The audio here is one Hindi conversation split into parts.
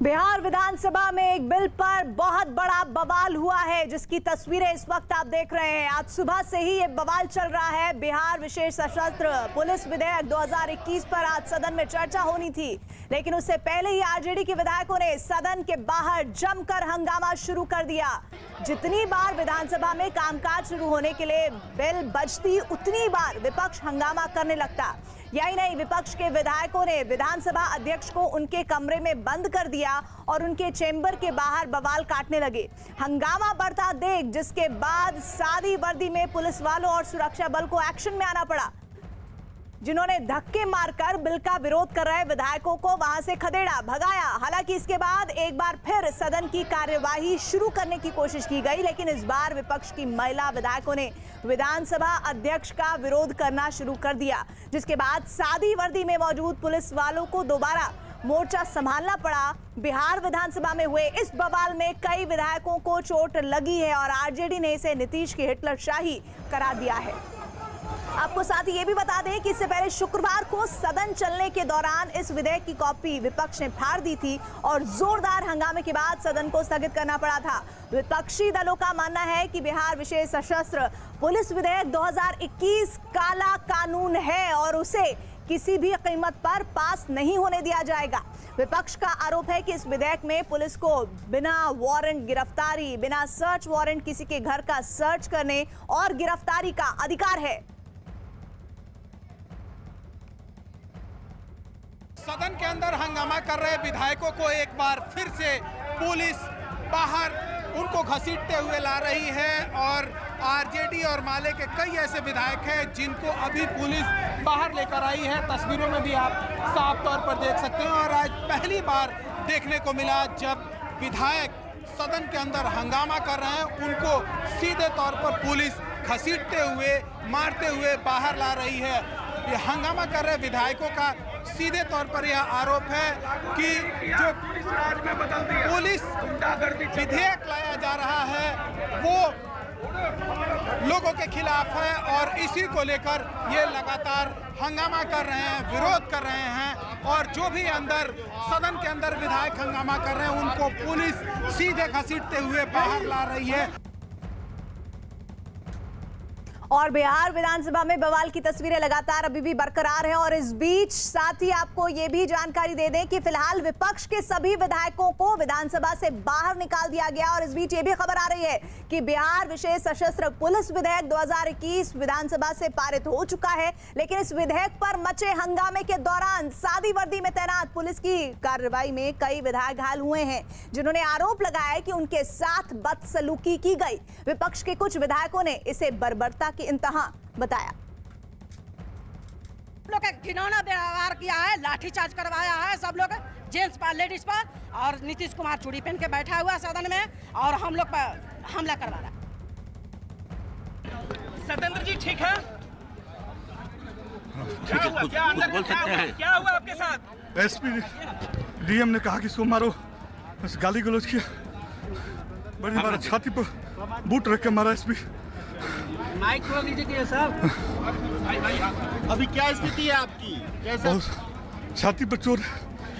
बिहार विधानसभा में एक बिल पर बहुत बड़ा बवाल हुआ है, जिसकी तस्वीरें इस वक्त आप देख रहे हैं। आज सुबह से ही ये बवाल चल रहा है। बिहार विशेष सशस्त्र पुलिस विधेयक 2021 पर आज सदन में चर्चा होनी थी, लेकिन उससे पहले ही आरजेडी के विधायकों ने सदन के बाहर जमकर हंगामा शुरू कर दिया। जितनी बार विधानसभा में कामकाज शुरू होने के लिए बेल बजती, उतनी बार विपक्ष हंगामा करने लगता। यही नहीं, विपक्ष के विधायकों ने विधानसभा अध्यक्ष को उनके कमरे में बंद कर दिया और उनके चेंबर के बाहर बवाल काटने लगे। हंगामा बढ़ता देख जिसके बाद सादी वर्दी में पुलिस वालों और सुरक्षा बल को एक्शन में आना पड़ा, जिन्होंने धक्के मारकर बिल का विरोध कर रहे विधायकों को वहां से खदेड़ा, भगाया। हालांकि इसके बाद एक बार फिर सदन की कार्यवाही शुरू करने की कोशिश की गई, लेकिन इस बार विपक्ष की महिला विधायकों ने विधानसभा अध्यक्ष का विरोध करना शुरू कर दिया, जिसके बाद सादी वर्दी में मौजूद पुलिस वालों को दोबारा मोर्चा संभालना पड़ा। बिहार विधानसभा में हुए इस बवाल में कई विधायकों को चोट लगी है और आरजेडी ने इसे नीतीश की हिटलरशाही करार दिया है। आपको साथ ही ये भी बता दें कि इससे पहले शुक्रवार को सदन चलने के दौरान इस विधेयक की कॉपी विपक्ष ने फाड़ दी थी और जोरदार हंगामे के बाद सदन को स्थगित करना पड़ा था। विपक्षी दलों का मानना है कि बिहार विशेष सशस्त्र पुलिस विधेयक 2021 काला कानून है और उसे किसी भी कीमत पर पास नहीं होने दिया जाएगा। विपक्ष का आरोप है कि इस विधेयक में पुलिस को बिना वारंट गिरफ्तारी, बिना सर्च वारंट किसी के घर का सर्च करने और गिरफ्तारी का अधिकार है। सदन के अंदर हंगामा कर रहे विधायकों को एक बार फिर से पुलिस बाहर उनको घसीटते हुए ला रही है और आरजेडी और माले के कई ऐसे विधायक हैं जिनको अभी पुलिस बाहर लेकर आई है। तस्वीरों में भी आप साफ तौर पर देख सकते हैं और आज पहली बार देखने को मिला जब विधायक सदन के अंदर हंगामा कर रहे हैं, उनको सीधे तौर पर पुलिस घसीटते हुए, मारते हुए बाहर ला रही है। ये हंगामा कर रहे विधायकों का सीधे तौर पर यह आरोप है कि जो पुलिस विधेयक लाया जा रहा है वो लोगों के खिलाफ है और इसी को लेकर ये लगातार हंगामा कर रहे हैं, विरोध कर रहे हैं और जो भी अंदर सदन के अंदर विधायक हंगामा कर रहे हैं उनको पुलिस सीधे घसीटते हुए बाहर ला रही है। और बिहार विधानसभा में बवाल की तस्वीरें लगातार अभी भी बरकरार हैं और इस बीच साथ ही आपको ये भी जानकारी दे दें कि फिलहाल विपक्ष के सभी विधायकों को विधानसभा से बाहर निकाल दिया गया और इस बीच ये भी खबर आ रही है कि बिहार विशेष सशस्त्र पुलिस विधेयक 2021 विधानसभा से पारित हो चुका है, लेकिन इस विधेयक पर मचे हंगामे के दौरान सादी वर्दी में तैनात पुलिस की कार्रवाई में कई विधायक घायल हुए हैं, जिन्होंने आरोप लगाया कि उनके साथ बदसलूकी की गई। विपक्ष के कुछ विधायकों ने इसे बर्बरता की इंतहा बताया। लोग घिनौना व्यवहार किया है, लाठीचार्ज करवाया है सब लोग, जेंट्स पर, लेडीज पर, और नीतीश कुमार चूड़ी पहन के बैठा हुआ सदन में और हम लोग पर हमला करवा रहा है। सत्येंद्र जी ठीक है? क्या हुआ? क्या अंदर बोल सकते हैं? क्या हुआ आपके साथ? एसपी डीएम ने कहा कि इसको मारो, बस गाली गलौज किया, बड़ी बार छाती पर बूट रख के मारा। एसपी माइक खोल दीजिए साहब। अभी क्या स्थिति है आपकी? कैसे? छाती पर चोट।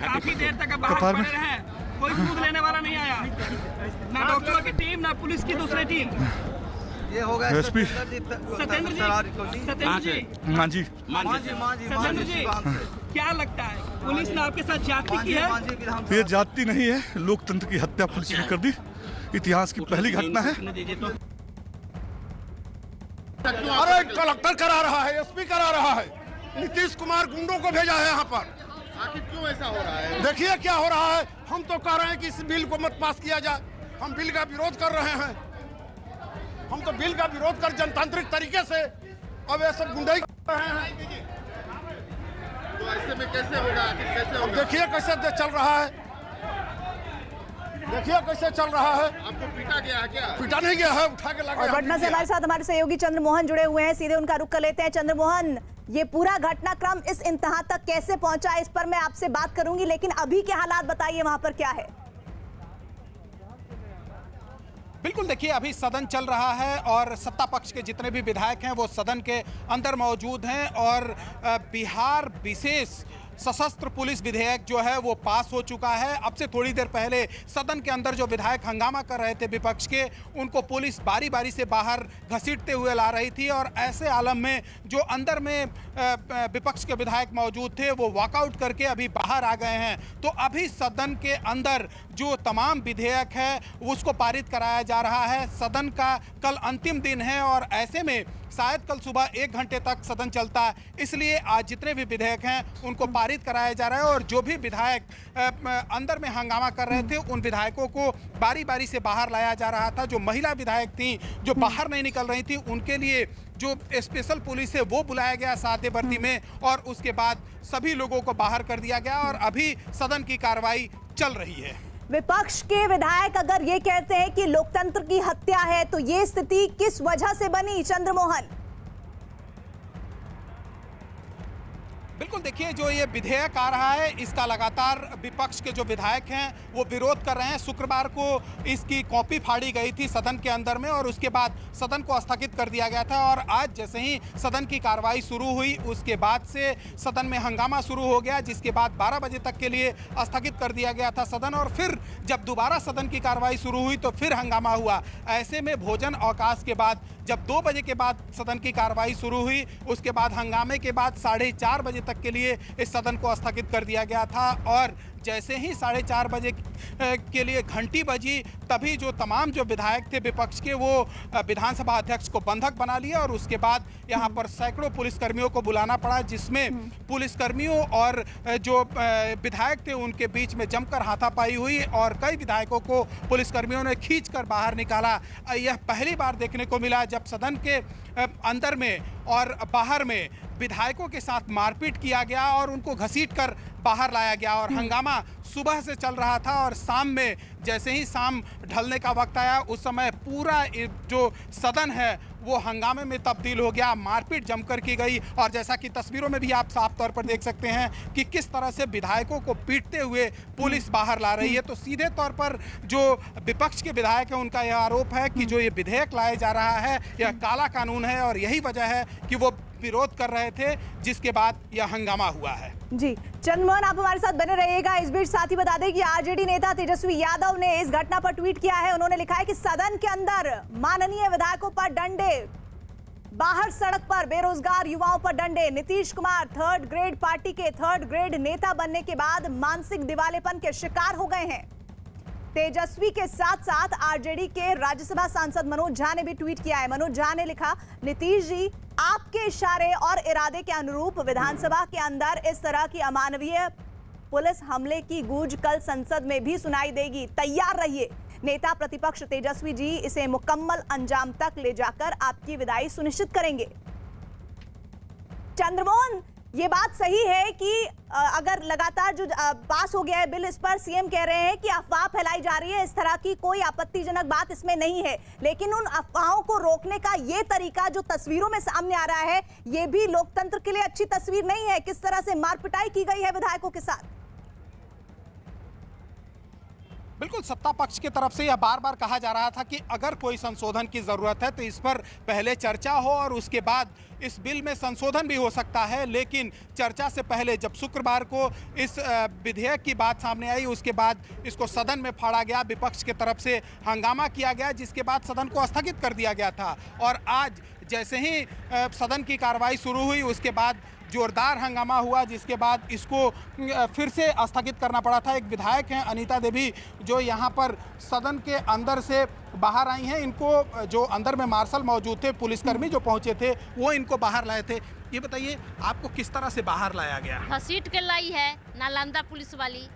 काफी देर तक बाहर खड़े रहे, कोई सूद लेने वाला नहीं आया, ना डॉक्टरों की टीम ना पुलिस की दूसरी टीम। ये होगा एसपी सत्येंद्र जी, सत्येंद्र जी, हाँ जी, सत्येंद्र जी, क्या लगता है पुलिस ने आपके साथ ज्यादती की है? ये जाति नहीं है, लोकतंत्र की हत्या पुलिस ने कर दी। इतिहास की पहली घटना है। अरे कलेक्टर करा रहा है, एसपी करा रहा है, नीतीश कुमार गुंडों को भेजा है यहाँ पर। आखिर क्यों ऐसा हो रहा है? देखिए क्या हो रहा है। हम तो कह रहे हैं कि इस बिल को मत पास किया जाए, हम बिल का विरोध कर रहे हैं। हम तो बिल का विरोध कर जनतांत्रिक तरीके से, अब ये सब गुंडाई कर रहे हैं। तो ऐसे में कैसे होगा? आखिर कैसे होगा? देखिए कैसे चल रहा है, देखिए कैसे चल रहा है। आपको पीटा गया है क्या? पीटा नहीं गया है, उठा के लगा। और पटना से हमारे साथ हमारे सहयोगी चंद्रमोहन जुड़े हुए हैं, सीधे उनका रुख कर लेते हैं। चंद्रमोहन, ये पूरा घटनाक्रम इस इंतहा तक कैसे पहुंचा, इस पर मैं आपसे बात करूंगी, लेकिन अभी के हालात बताइए, वहां पर क्या है? बिल्कुल, देखिए अभी सदन चल रहा है और सत्ता पक्ष के जितने भी विधायक हैं वो सदन के अंदर मौजूद हैं और बिहार विशेष सशस्त्र पुलिस विधेयक जो है वो पास हो चुका है। अब से थोड़ी देर पहले सदन के अंदर जो विधायक हंगामा कर रहे थे विपक्ष के, उनको पुलिस बारी बारी से बाहर घसीटते हुए ला रही थी और ऐसे आलम में जो अंदर में विपक्ष के विधायक मौजूद थे वो वॉकआउट करके अभी बाहर आ गए हैं। तो अभी सदन के अंदर जो तमाम विधेयक है उसको पारित कराया जा रहा है। सदन का कल अंतिम दिन है और ऐसे में शायद कल सुबह 1 घंटे तक सदन चलता है, इसलिए आज जितने भी विधेयक हैं उनको पारित कराया जा रहा है और जो भी विधायक अंदर में हंगामा कर रहे थे उन विधायकों को बारी बारी से बाहर लाया जा रहा था। जो महिला विधायक थी जो बाहर नहीं निकल रही थी उनके लिए जो स्पेशल पुलिस है वो बुलाया गया सादे वर्दी में और उसके बाद सभी लोगों को बाहर कर दिया गया और अभी सदन की कार्रवाई चल रही है। विपक्ष के विधायक अगर ये कहते हैं कि लोकतंत्र की हत्या है तो ये स्थिति किस वजह से बनी, चंद्रमोहन? बिल्कुल, देखिए जो ये विधेयक आ रहा है इसका लगातार विपक्ष के जो विधायक हैं वो विरोध कर रहे हैं। शुक्रवार को इसकी कॉपी फाड़ी गई थी सदन के अंदर में और उसके बाद सदन को स्थगित कर दिया गया था और आज जैसे ही सदन की कार्रवाई शुरू हुई उसके बाद से सदन में हंगामा शुरू हो गया, जिसके बाद 12 बजे तक के लिए स्थगित कर दिया गया था सदन और फिर जब दोबारा सदन की कार्रवाई शुरू हुई तो फिर हंगामा हुआ। ऐसे में भोजन अवकाश के बाद जब 2 बजे के बाद सदन की कार्रवाई शुरू हुई उसके बाद हंगामे के बाद 4:30 बजे तक के लिए इस सदन को स्थगित कर दिया गया था और जैसे ही 4:30 बजे के लिए घंटी बजी तभी जो तमाम जो विधायक थे विपक्ष के वो विधानसभा अध्यक्ष को बंधक बना लिया और उसके बाद यहाँ पर सैकड़ों पुलिसकर्मियों को बुलाना पड़ा, जिसमें पुलिसकर्मियों और जो विधायक थे उनके बीच में जमकर हाथापाई हुई और कई विधायकों को पुलिसकर्मियों ने खींचकर बाहर निकाला। यह पहली बार देखने को मिला जब सदन के अंदर में और बाहर में विधायकों के साथ मारपीट किया गया और उनको घसीटकर बाहर लाया गया और हंगामा सुबह से चल रहा था और शाम में जैसे ही शाम ढलने का वक्त आया उस समय पूरा जो सदन है वो हंगामे में तब्दील हो गया, मारपीट जमकर की गई और जैसा कि तस्वीरों में भी आप साफ तौर पर देख सकते हैं कि किस तरह से विधायकों को पीटते हुए पुलिस बाहर ला रही है। तो सीधे तौर पर जो विपक्ष के विधायक हैं उनका यह आरोप है कि जो ये विधेयक लाया जा रहा है यह काला कानून है और यही वजह है कि वो विरोध कर रहे थे, जिसके बाद यह हंगामा हुआ है। जी चंद्रमोहन, आप हमारे साथ बने रहिएगा। इस बीच साथ ही बता दें कि आरजेडी नेता तेजस्वी यादव ने इस घटना पर ट्वीट किया है। उन्होंने लिखा है कि सदन के अंदर माननीय विधायकों पर डंडे, बाहर सड़क पर बेरोजगार युवाओं पर डंडे। Nitish Kumar 3rd grade party के 3rd ग्रेड नेता बनने के बाद मानसिक दिवालेपन के शिकार हो गए हैं। तेजस्वी के साथ साथ आरजेडी के राज्यसभा सांसद मनोज झा ने भी ट्वीट किया है। मनोज झा ने लिखा, नीतीश जी आपके इशारे और इरादे के अनुरूप विधानसभा के अंदर इस तरह की अमानवीय पुलिस हमले की गूंज कल संसद में भी सुनाई देगी, तैयार रहिए। नेता प्रतिपक्ष तेजस्वी जी इसे मुकम्मल अंजाम तक ले जाकर आपकी विदाई सुनिश्चित करेंगे। चंद्रमोहन, ये बात सही है कि अगर लगातार जो पास हो गया है बिल, इस पर सीएम कह रहे हैं कि अफवाह फैलाई जा रही है, इस तरह की कोई आपत्तिजनक बात इसमें नहीं है, लेकिन उन अफवाहों को रोकने का ये तरीका जो तस्वीरों में सामने आ रहा है ये भी लोकतंत्र के लिए अच्छी तस्वीर नहीं है। किस तरह से मारपिटाई की गई है विधायकों के साथ। बिल्कुल, सत्ता पक्ष की तरफ से यह बार बार कहा जा रहा था कि अगर कोई संशोधन की ज़रूरत है तो इस पर पहले चर्चा हो और उसके बाद इस बिल में संशोधन भी हो सकता है, लेकिन चर्चा से पहले जब शुक्रवार को इस विधेयक की बात सामने आई उसके बाद इसको सदन में फाड़ा गया, विपक्ष की तरफ से हंगामा किया गया, जिसके बाद सदन को स्थगित कर दिया गया था और आज जैसे ही सदन की कार्रवाई शुरू हुई उसके बाद जोरदार हंगामा हुआ, जिसके बाद इसको फिर से स्थगित करना पड़ा था। एक विधायक हैं अनीता देवी जो यहाँ पर सदन के अंदर से बाहर आई हैं, इनको जो अंदर में मार्शल मौजूद थे, पुलिसकर्मी जो पहुँचे थे वो इनको बाहर लाए थे। ये बताइए आपको किस तरह से बाहर लाया गया? घसीट के लाई है नालंदा पुलिस वाली,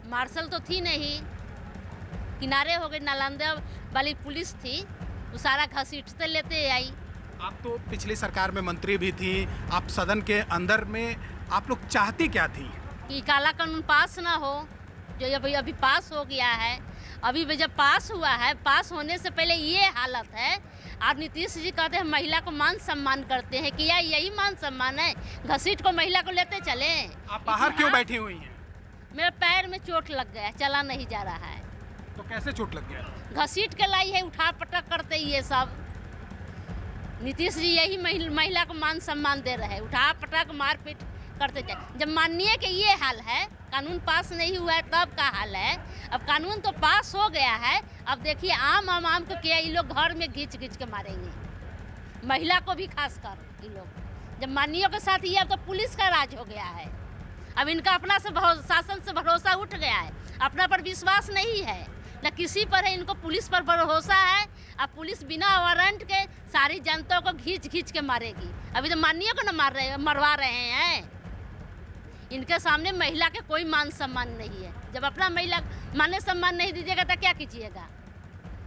मार्शल तो थी नहीं, किनारे हो गए, नालंदा वाली पुलिस थी, वो सारा घसीटते लेते आई। आप तो पिछली सरकार में मंत्री भी थी, आप सदन के अंदर में आप लोग चाहती क्या थी? कि काला कानून पास ना हो, जो अभी पास हो गया है। अभी जब पास हुआ है, पास होने से पहले ये हालत है। आप नीतीश जी कहते हैं महिला को मान सम्मान करते हैं, क्या यही मान सम्मान है? घसीट को महिला को लेते चले। आप बाहर क्यों बैठी हुई हैं? मेरे पैर में चोट लग गया, चला नहीं जा रहा है। तो कैसे चोट लग गया? घसीट के लाई है, उठा पटक करते ये सब। नीतीश जी यही महिला को मान सम्मान दे रहे हैं, उठा पटक मारपीट करते जाए। जब मानिए कि ये हाल है, कानून पास नहीं हुआ है तब का हाल है। अब कानून तो पास हो गया है, अब देखिए आम को क्या ये लोग घर में घींच के मारेंगे, महिला को भी खास कर। ये लोग जब मानियों के साथ ये, अब तो पुलिस का राज हो गया है। अब इनका अपना से शासन से भरोसा उठ गया है, अपना पर विश्वास नहीं है, न किसी पर है। इनको पुलिस पर भरोसा है। अब पुलिस बिना वारंट के सारी जनता को घींच के मारेगी। अभी तो मानियों को न मरवा रहे हैं। इनके सामने महिला के कोई मान सम्मान नहीं है। जब अपना महिला माने सम्मान नहीं दीजिएगा तो क्या कीजिएगा।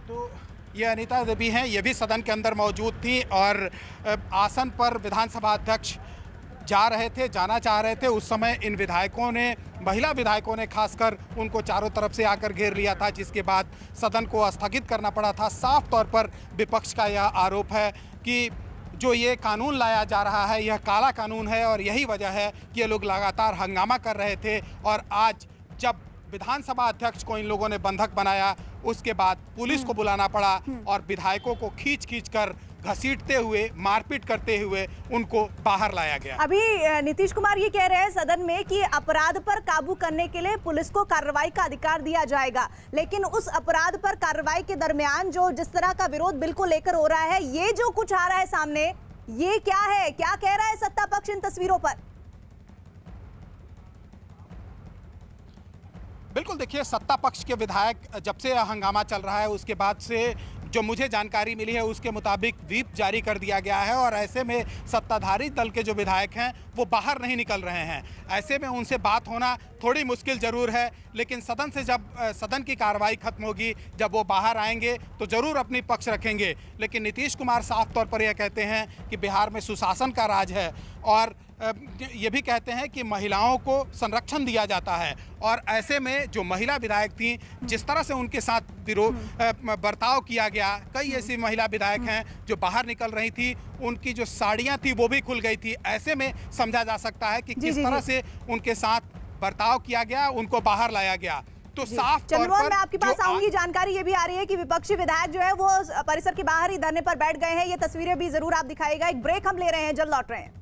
तो ये अनीता देवी हैं, ये भी सदन के अंदर मौजूद थी और आसन पर विधानसभा अध्यक्ष जाना चाह रहे थे। उस समय इन विधायकों ने, महिला विधायकों ने खासकर उनको चारों तरफ से आकर घेर लिया था, जिसके बाद सदन को स्थगित करना पड़ा था। साफ तौर पर विपक्ष का यह आरोप है कि जो ये कानून लाया जा रहा है यह काला कानून है और यही वजह है कि ये लोग लगातार हंगामा कर रहे थे। और आज जब विधानसभा अध्यक्ष को इन लोगों ने बंधक बनाया, उसके बाद पुलिस को बुलाना पड़ा और विधायकों को खींच कर घसीटते हुए, मारपीट करते हुए उनको बाहर लाया गया। अभी नीतीश कुमार ये कह रहे हैं सदन में कि अपराध पर काबू करने के लिए पुलिस को कार्रवाई का अधिकार दिया जाएगा, लेकिन उस अपराध पर कार्रवाई के दरमियान जो जिस तरह का विरोध बिल को लेकर हो रहा है, ये जो कुछ आ रहा है सामने, ये क्या है? क्या कह रहा है सत्ता पक्ष इन तस्वीरों पर? बिल्कुल, देखिए सत्ता पक्ष के विधायक, जब से हंगामा चल रहा है उसके बाद से जो मुझे जानकारी मिली है उसके मुताबिक व्हिप जारी कर दिया गया है और ऐसे में सत्ताधारी दल के जो विधायक हैं वो बाहर नहीं निकल रहे हैं। ऐसे में उनसे बात होना थोड़ी मुश्किल ज़रूर है, लेकिन सदन से जब सदन की कार्रवाई खत्म होगी, जब वो बाहर आएंगे तो ज़रूर अपनी पक्ष रखेंगे। लेकिन नीतीश कुमार साफ तौर पर यह कहते हैं कि बिहार में सुशासन का राज है और ये भी कहते हैं कि महिलाओं को संरक्षण दिया जाता है। और ऐसे में जो महिला विधायक थी, जिस तरह से उनके साथ बर्ताव किया गया, कई ऐसी महिला विधायक हैं जो बाहर निकल रही थी, उनकी जो साड़ियां थी वो भी खुल गई थी। ऐसे में समझा जा सकता है कि किस तरह से उनके साथ बर्ताव किया गया, उनको बाहर लाया गया। तो साफ तौर पर मैं आपके पास आऊंगी। जानकारी ये भी आ रही है कि विपक्षी विधायक जो है वो परिसर के बाहर ही धरने पर बैठ गए हैं। ये तस्वीरें भी जरूर आप दिखाएगा। एक ब्रेक हम ले रहे हैं, जल्द लौट रहे हैं।